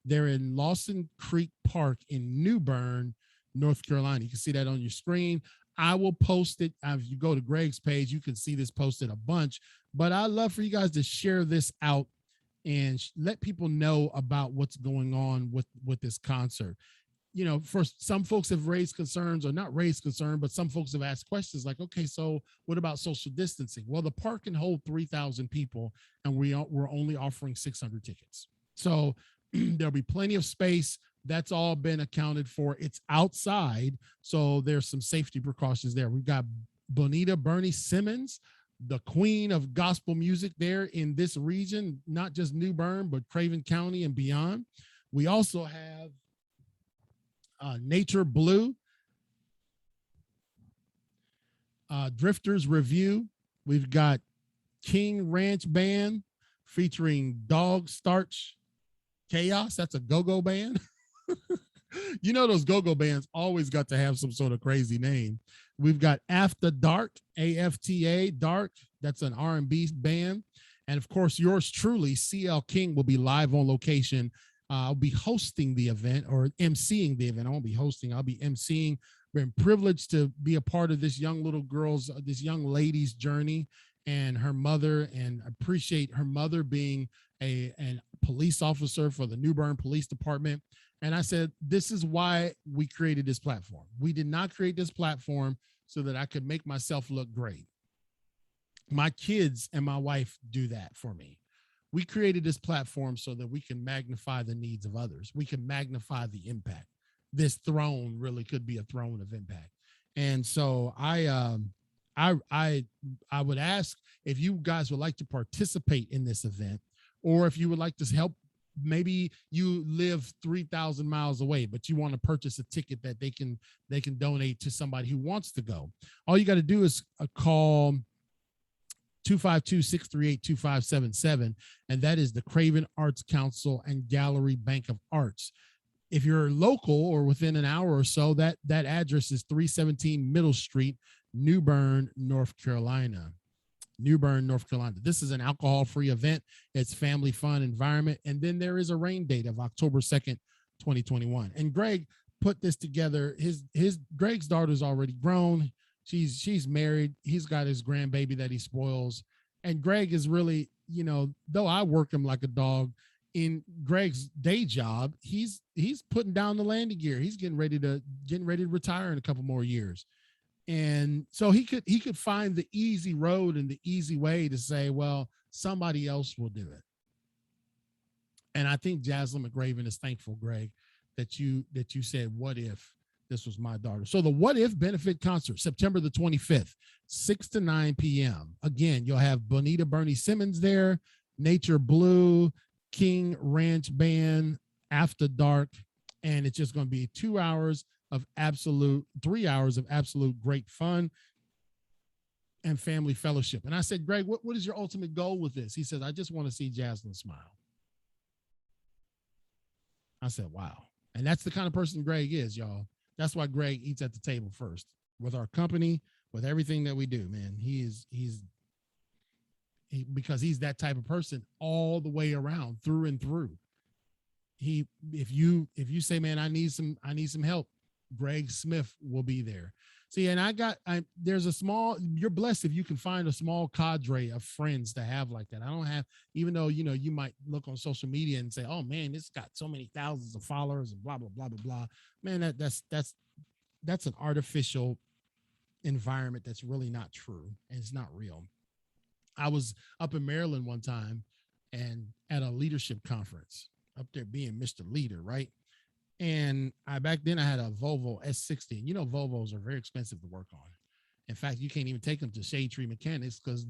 there in Lawson Creek Park in New Bern, North Carolina. You can see that on your screen. I will post it. If you go to Greg's page, you can see this posted a bunch. But I'd love for you guys to share this out and let people know about what's going on with this concert. You know, for some folks have raised concerns, or not raised concern, but some folks have asked questions like, okay, so what about social distancing? Well, the park can hold 3,000 people, and we're only offering 600 tickets. So there'll be plenty of space. That's all been accounted for. It's outside, so there's some safety precautions there. We've got Bonita Bernie Simmons, the queen of gospel music there in this region, not just New Bern, but Craven County and beyond. We also have Nature Blue, Drifters Review. We've got King Ranch Band featuring Dog Starch Chaos. That's a go-go band. You know, those go-go bands always got to have some sort of crazy name. We've got After Dark, AFTA Dark. That's an R&B band. And of course, yours truly, CL King, will be live on location. I'll be hosting the event, or emceeing the event. I won't be hosting, I'll be emceeing. Been privileged to be a part of this young lady's journey and her mother, and appreciate her mother being a police officer for the New Bern Police Department. And I said, this is why we created this platform. We did not create this platform so that I could make myself look great. My kids and my wife do that for me. We created this platform so that we can magnify the needs of others. We can magnify the impact. This throne really could be a throne of impact. And so I would ask if you guys would like to participate in this event, or if you would like to help. Maybe you live 3,000 miles away, but you want to purchase a ticket that they can donate to somebody who wants to go. All you got to do is call 252-638-2577, and that is the Craven Arts Council and Gallery Bank of Arts. If you're local or within an hour or so, that address is 317 Middle Street, New Bern, North Carolina. New Bern, North Carolina. This is an alcohol-free event. It's family fun environment. And then there is a rain date of October 2nd, 2021. And Greg put this together. Greg's daughter's already grown. She's married. He's got his grandbaby that he spoils. And Greg is really, you know, though I work him like a dog, in Greg's day job, he's putting down the landing gear. He's getting ready to retire in a couple more years. And so he could find the easy road and the easy way to say, well, somebody else will do it. And I think Jaslyn McRaven is thankful, Greg, that you said, what if this was my daughter? So the What If Benefit Concert, September the 25th, 6 to 9 p.m. Again, you'll have Bonita Bernie Simmons there, Nature Blue, King Ranch Band, After Dark, and it's just going to be 2 hours of absolute, 3 hours of absolute great fun and family fellowship. And I said, Greg, what is your ultimate goal with this? He says, I just want to see Jaslyn smile. I said, wow. And that's the kind of person Greg is, y'all. That's why Greg eats at the table first with our company, with everything that we do, man. Because he's that type of person all the way around, through and through. If you say, man, I need some help, Greg Smith will be there. See, and there's a small, you're blessed if you can find a small cadre of friends to have like that. I don't have, even though, you might look on social media and say, oh man, it's got so many thousands of followers and blah, blah, blah, blah, blah. Man, that's an artificial environment that's really not true. And it's not real. I was up in Maryland one time and at a leadership conference up there being Mr. Leader, right? And back then I had a Volvo S60. And Volvos are very expensive to work on. In fact, you can't even take them to Shade Tree Mechanics because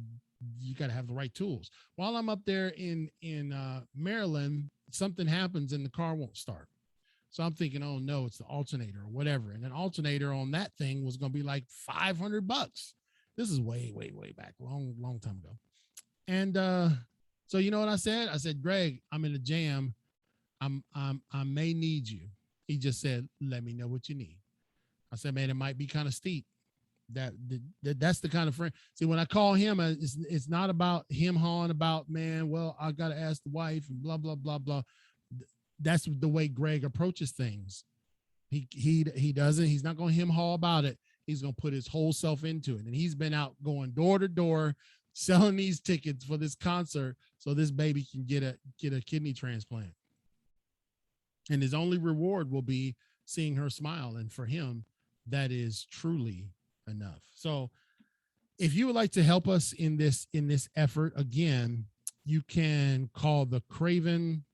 you got to have the right tools. While I'm up there in Maryland, something happens and the car won't start. So I'm thinking, oh no, it's the alternator or whatever. And an alternator on that thing was going to be like $500. This is way, way, way back, long time ago. And so you know what I said? I said, Greg, I'm in a jam. I may need you. He just said, let me know what you need. I said, man, it might be kind of steep. That's the kind of friend. See, when I call him, it's not about him hawing about, man, well, I got to ask the wife and blah, blah, blah, blah. That's the way Greg approaches things. He doesn't, he's not going to him haw about it. He's going to put his whole self into it. And he's been out going door to door, selling these tickets for this concert so this baby can get a kidney transplant. And his only reward will be seeing her smile. And for him, that is truly enough. So if you would like to help us in this effort, again, you can call the Craven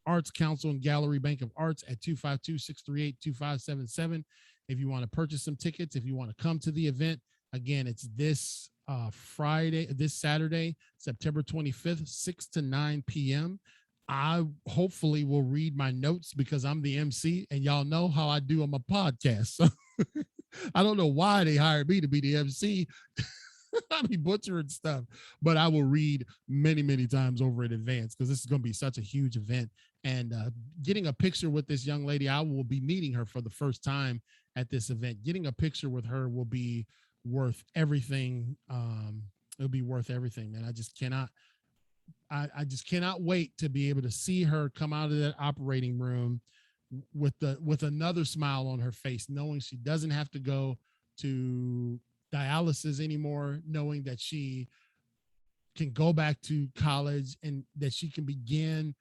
Arts Council and Gallery Bank of Arts at 252-638-2577. If you want to purchase some tickets, if you want to come to the event, again, it's this Saturday, September 25th, 6 to 9 p.m. I hopefully will read my notes because I'm the MC and y'all know how I do on my podcast. So I don't know why they hired me to be the MC. I'll be butchering stuff, but I will read many, many times over in advance because this is going to be such a huge event. And getting a picture with this young lady, I will be meeting her for the first time at this event. Getting a picture with her will be worth everything. It'll be worth everything, man. I just cannot wait to be able to see her come out of that operating room with another smile on her face, knowing she doesn't have to go to dialysis anymore, knowing that she can go back to college and that she can begin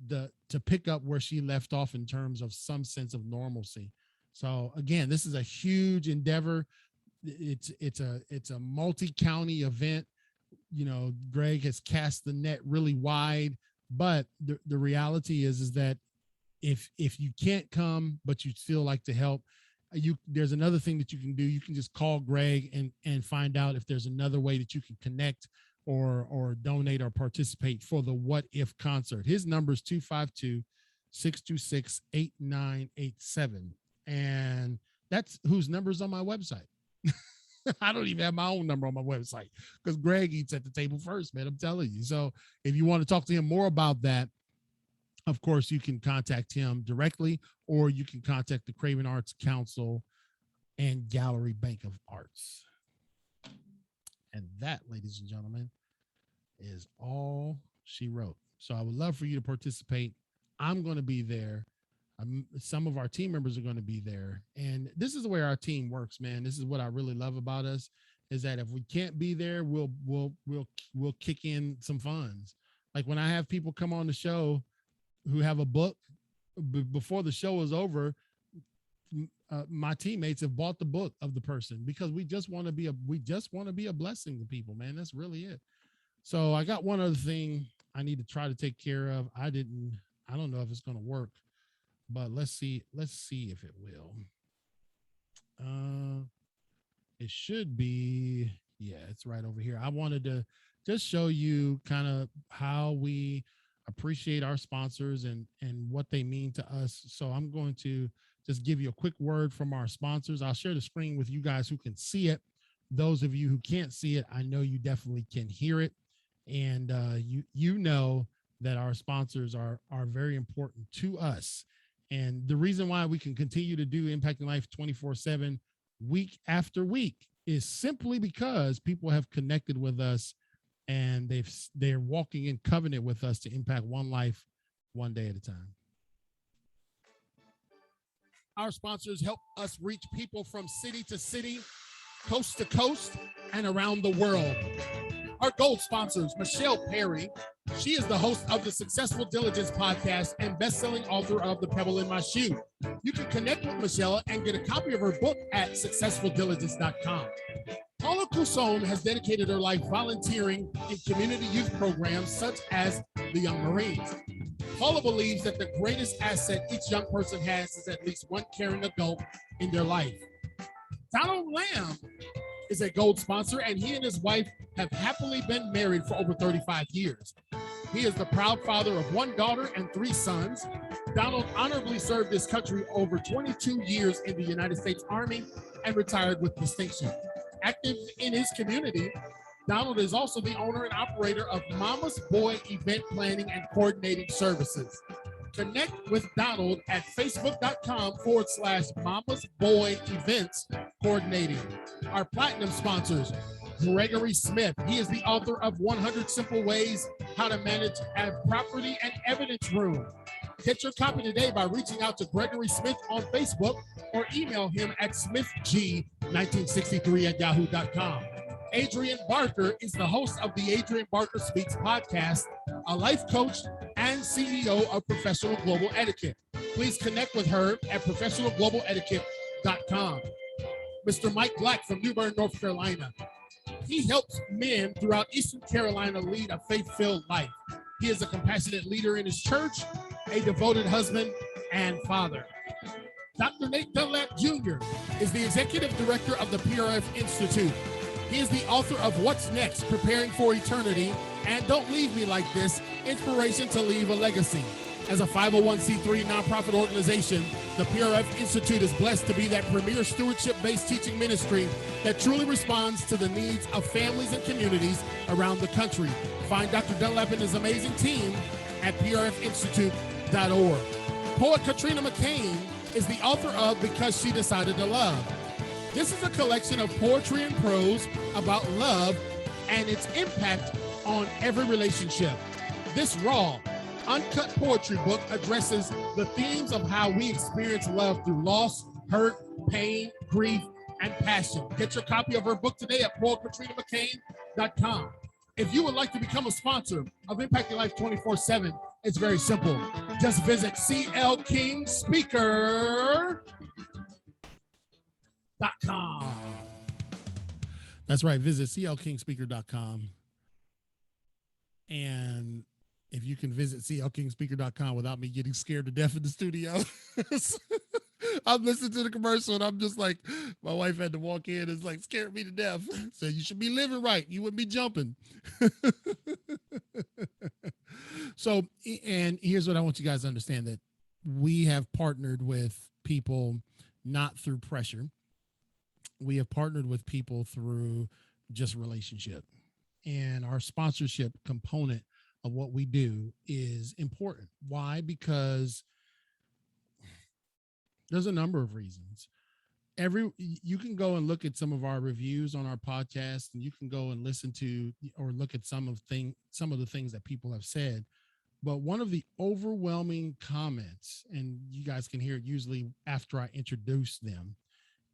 to pick up where she left off in terms of some sense of normalcy. So again, this is a huge endeavor. It's a multi-county event. Greg has cast the net really wide, but the reality is that if you can't come, but you'd still like to help, there's another thing that you can do. You can just call Greg and find out if there's another way that you can connect or donate or participate for the What If concert. His number is 252-626-8987. And that's whose number's on my website. I don't even have my own number on my website because Greg eats at the table first, man. I'm telling you. So if you want to talk to him more about that, of course, you can contact him directly, or you can contact the Craven Arts Council and Gallery Bank of Arts. And that, ladies and gentlemen, is all she wrote. So I would love for you to participate. I'm going to be there. Some of our team members are going to be there. And this is the way our team works, man. This is what I really love about us, is that if we can't be there, we'll kick in some funds. Like when I have people come on the show who have a book, before the show is over, my teammates have bought the book of the person because we just want to be a blessing to people, man. That's really it. So I got one other thing I need to try to take care of. I don't know if it's going to work, but let's see if it will. It should be, yeah, it's right over here. I wanted to just show you kind of how we appreciate our sponsors and what they mean to us. So I'm going to just give you a quick word from our sponsors. I'll share the screen with you guys who can see it. Those of you who can't see it, I know you definitely can hear it, and you know that our sponsors are very important to us. And the reason why we can continue to do Impacting Life 24/7 week after week is simply because people have connected with us and they're walking in covenant with us to impact one life one day at a time. Our sponsors help us reach people from city to city, coast to coast, and around the world. Our gold sponsors, Michelle Perry. She is the host of the Successful Diligence podcast and best-selling author of The Pebble in My Shoe. You can connect with Michelle and get a copy of her book at successfuldiligence.com. Paula Cusone has dedicated her life volunteering in community youth programs such as the Young Marines. Paula believes that the greatest asset each young person has is at least one caring adult in their life. Donald Lamb is a gold sponsor, and he and his wife have happily been married for over 35 years. He is the proud father of one daughter and 3 sons. Donald honorably served his country over 22 years in the United States Army and retired with distinction. Active in his community, Donald is also the owner and operator of Mama's Boy Event Planning and Coordinating Services. Connect with Donald at facebook.com/Mama's Boy Events Coordinating. Our platinum sponsors, Gregory Smith. He is the author of 100 Simple Ways How to Manage a Property and Evidence Room. Get your copy today by reaching out to Gregory Smith on Facebook or email him at smithg1963@yahoo.com. Adrian Barker is the host of the Adrian Barker Speaks podcast, a life coach and CEO of Professional Global Etiquette. Please connect with her at professionalglobaletiquette.com. Mr. Mike Black from New Bern, North Carolina. He helps men throughout Eastern Carolina lead a faith-filled life. He is a compassionate leader in his church, a devoted husband and father. Dr. Nate Dunlap Jr. is the executive director of the PRF Institute. He is the author of What's Next, Preparing for Eternity, and Don't Leave Me Like This, Inspiration to Leave a Legacy. As a 501c3 nonprofit organization, the PRF Institute is blessed to be that premier stewardship-based teaching ministry that truly responds to the needs of families and communities around the country. Find Dr. Dunlap and his amazing team at prfinstitute.org. Poet Katrina McCain is the author of Because She Decided to Love. This is a collection of poetry and prose about love and its impact on every relationship. This raw, uncut poetry book addresses the themes of how we experience love through loss, hurt, pain, grief, and passion. Get your copy of her book today at poetkatrina.mccain.com. If you would like to become a sponsor of Impacting Life 24/7, it's very simple. Just visit clkingspeaker.com. That's right. Visit clkingspeaker.com. And if you can visit clkingspeaker.com without me getting scared to death in the studio, I'm listening to the commercial and I'm just like, my wife had to walk in and it's like, scared me to death. So you should be living right. You wouldn't be jumping. So, and here's what I want you guys to understand, that we have partnered with people not through pressure. We have partnered with people through just relationship. And our sponsorship component of what we do is important. Why? Because there's a number of reasons. You can go and look at some of our reviews on our podcast, and you can go and listen to or look at some of the things that people have said. But one of the overwhelming comments, and you guys can hear it usually after I introduce them,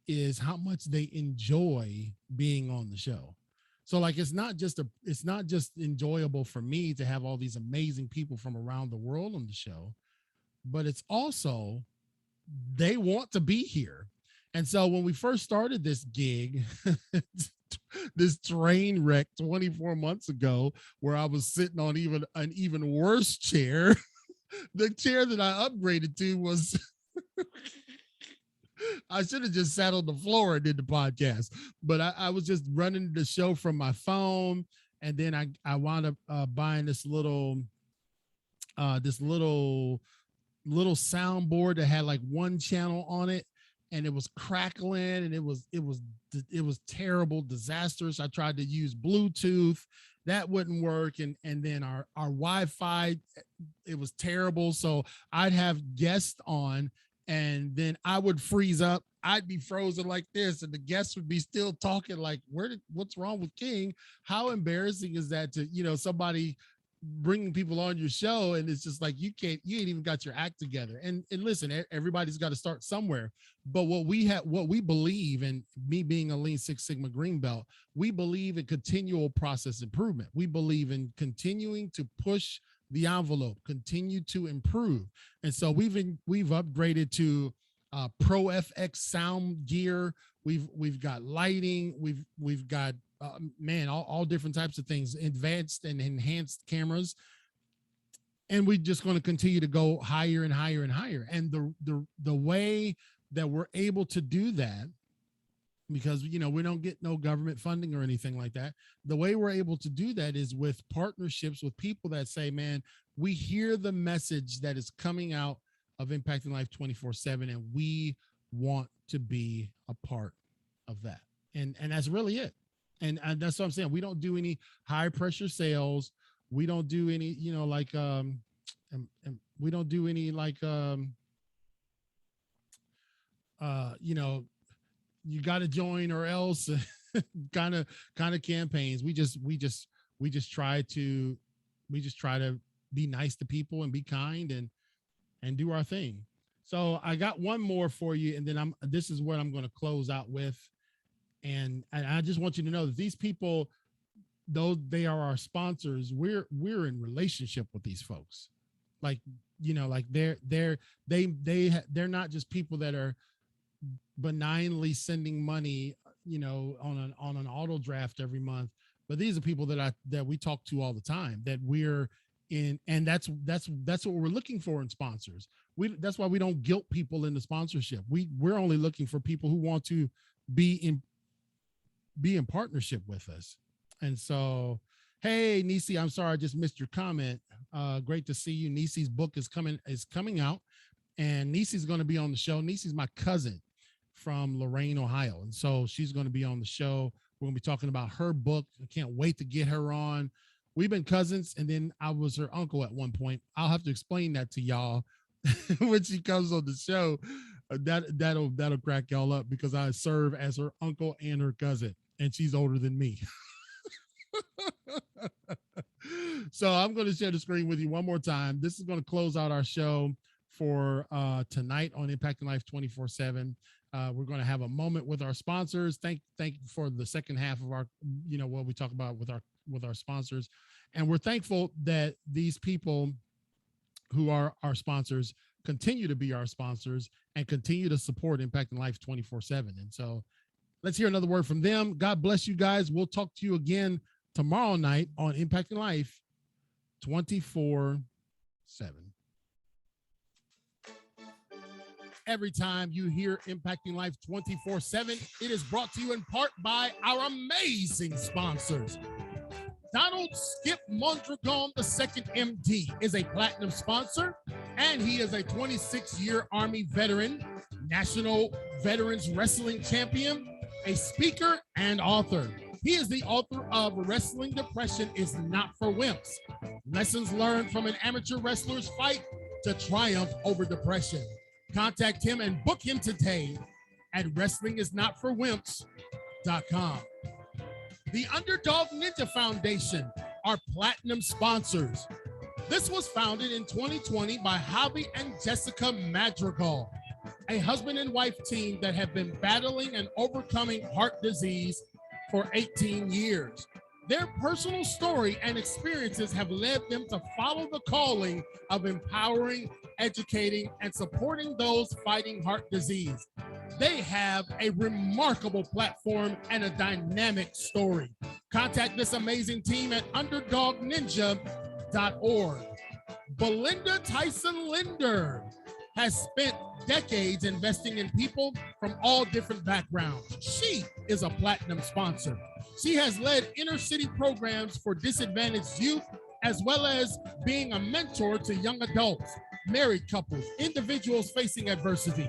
is how much they enjoy being on the show. So like, it's not just enjoyable for me to have all these amazing people from around the world on the show, but it's also, they want to be here. And so when we first started this gig, this train wreck 24 months ago, where I was sitting on an even worse chair, the chair that I upgraded to was, I should have just sat on the floor and did the podcast, but I was just running the show from my phone, And then I wound up buying this little soundboard that had like one channel on it, and it was crackling, and it was terrible, disastrous. I tried to use Bluetooth, that wouldn't work, and then our Wi-Fi, it was terrible. So I'd have guests on, and then I would freeze up. I'd be frozen like this, and the guests would be still talking like, what's wrong with King? How embarrassing is that to, somebody bringing people on your show, and it's just like you ain't even got your act together. And listen, everybody's got to start somewhere. But what we believe, and me being a Lean Six Sigma green belt, we believe in continual process improvement. We believe in continuing to push the envelope, continue to improve. And so we've upgraded to Pro FX sound gear. We've got lighting. We've got all different types of things, advanced and enhanced cameras, and we're just going to continue to go higher and higher and higher. And the way that we're able to do that, because we don't get no government funding or anything like that, the way we're able to do that is with partnerships with people that say, man, we hear the message that is coming out of Impacting Life 24/7, and we want to be a part of that. And that's really it. And that's what I'm saying. We don't do any high pressure sales. We don't do any, we don't do any you got to join or else kind of campaigns. We just try to be nice to people and be kind and do our thing. So I got one more for you, and then this is what I'm going to close out with. And I just want you to know that these people, though they are our sponsors, we're in relationship with these folks. Like, they're not just people that are benignly sending money, on an auto draft every month, but these are people that we talk to all the time, that we're in, and that's what we're looking for in sponsors. That's why we don't guilt people into sponsorship. We're only looking for people who want to be in partnership with us. And so, hey, Nisi, I'm sorry I just missed your comment. Great to see you. Nisi's book is coming out, and Nisi's going to be on the show. Nisi's my cousin from Lorain, Ohio, and so she's going to be on the show. We're going to be talking about her book. I can't wait to get her on. We've been cousins, and then I was her uncle at one point. I'll have to explain that to y'all when she comes on the show. That'll crack y'all up, because I serve as her uncle and her cousin, and she's older than me. So I'm going to share the screen with you one more time. This is going to close out our show for tonight on Impacting Life 24/7. We're going to have a moment with our sponsors. Thank you for the second half of our, what we talk about with our sponsors. And we're thankful that these people who are our sponsors continue to be our sponsors and continue to support Impacting Life 24/7. And so let's hear another word from them. God bless you guys. We'll talk to you again tomorrow night on Impacting Life 24/7. Every time you hear Impacting Life 24/7, it is brought to you in part by our amazing sponsors. Donald Skip Mondragon II, MD, is a platinum sponsor, and he is a 26-year Army veteran, National Veterans Wrestling Champion, a speaker, and author. He is the author of Wrestling Depression is Not for Wimps, Lessons Learned from an Amateur Wrestler's Fight to Triumph Over Depression. Contact him and book him today at wrestlingisnotforwimps.com. The Underdog Ninja Foundation are platinum sponsors. This was founded in 2020 by Javi and Jessica Madrigal, a husband and wife team that have been battling and overcoming heart disease for 18 years. Their personal story and experiences have led them to follow the calling of empowering, educating, and supporting those fighting heart disease. They have a remarkable platform and a dynamic story. Contact this amazing team at underdogninja.org. Belinda Tyson Linder has spent decades investing in people from all different backgrounds. She is a platinum sponsor. She has led inner city programs for disadvantaged youth, as well as being a mentor to young adults, married couples, individuals facing adversity.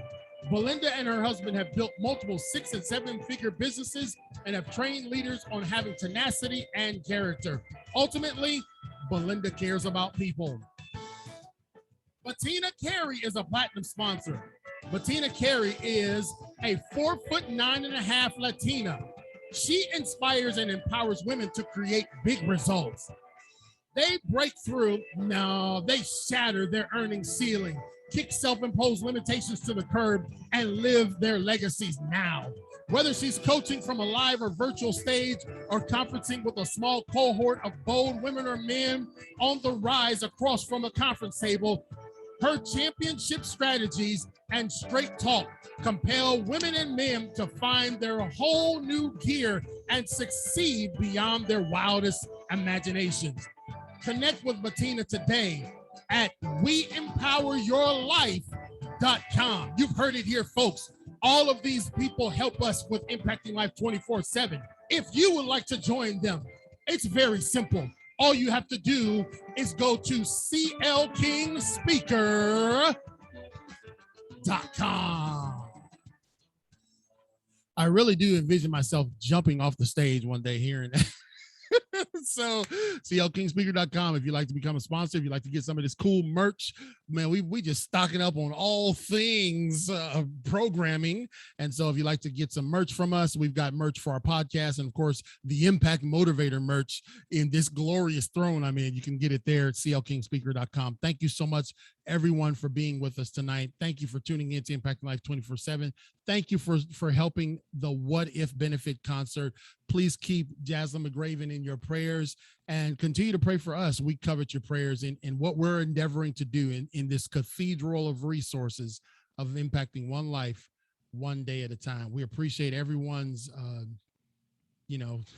Belinda and her husband have built multiple 6- and 7-figure businesses and have trained leaders on having tenacity and character. Ultimately, Belinda cares about people. Bettina Carey is a platinum sponsor. Bettina Carey is a 4'9.5" Latina. She inspires and empowers women to create big results. They break through, no, they shatter their earnings ceiling, kick self-imposed limitations to the curb, and live their legacies now. Whether she's coaching from a live or virtual stage or conferencing with a small cohort of bold women or men on the rise across from a conference table, her championship strategies and straight talk compel women and men to find their whole new gear and succeed beyond their wildest imaginations. Connect with Bettina today at weempoweryourlife.com. You've heard it here, folks. All of these people help us with Impacting Life 24/7. If you would like to join them, it's very simple. All you have to do is go to clkingspeaker.com. I really do envision myself jumping off the stage one day hearing that. So clkingspeaker.com if you'd like to become a sponsor, if you'd like to get some of this cool merch, man, we just stocking up on all things programming. And so if you'd like to get some merch from us, we've got merch for our podcast, and of course the Impact Motivator merch in this glorious throne. I mean, you can get it there at clkingspeaker.com. Thank you so much, everyone, for being with us tonight. Thank you for tuning in to Impacting Life 24/7. Thank you for helping the What If benefit concert. Please keep Jaslyn McGraven in your prayers and continue to pray for us. We covet your prayers in what we're endeavoring to do in this cathedral of resources of impacting one life, one day at a time. We appreciate everyone's,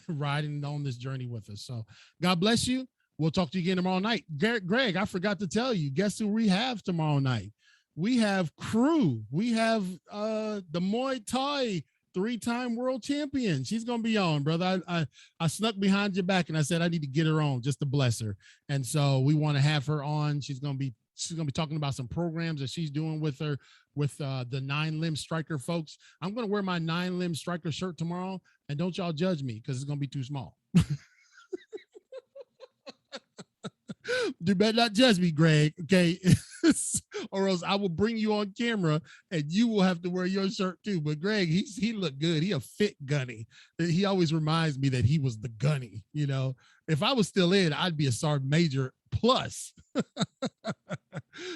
riding on this journey with us. So God bless you. We'll talk to you again tomorrow night. Greg, I forgot to tell you, guess who we have tomorrow night? We have Crew. We have the Muay Thai 3-time world champion. She's going to be on, brother. I snuck behind your back and I said I need to get her on just to bless her. And so we want to have her on. She's going to be talking about some programs that she's doing with the 9-Limb Striker folks. I'm going to wear my 9-Limb Striker shirt tomorrow, and don't y'all judge me because it's going to be too small. You better not judge me, Greg, okay? Or else I will bring you on camera and you will have to wear your shirt too. But Greg, he looked good. He a fit gunny. He always reminds me that he was the gunny. If I was still in, I'd be a Sergeant Major plus.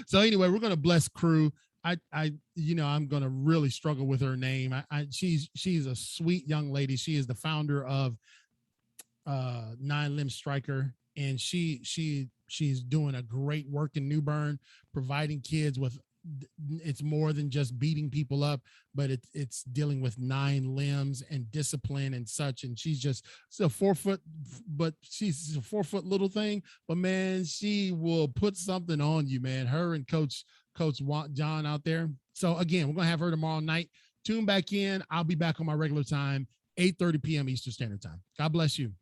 So anyway, we're gonna bless Crew. I'm gonna really struggle with her name. She's a sweet young lady. She is the founder of 9-Limb Striker, and she's doing a great work in New Bern, providing kids with, it's more than just beating people up, but it's dealing with 9 limbs and discipline and such. And she's a 4 foot, but she's a 4 foot little thing, but man, she will put something on you, man. Her and Coach John out there. So again, we're going to have her tomorrow night. Tune back in. I'll be back on my regular time, 8:30 p.m. Eastern Standard Time. God bless you.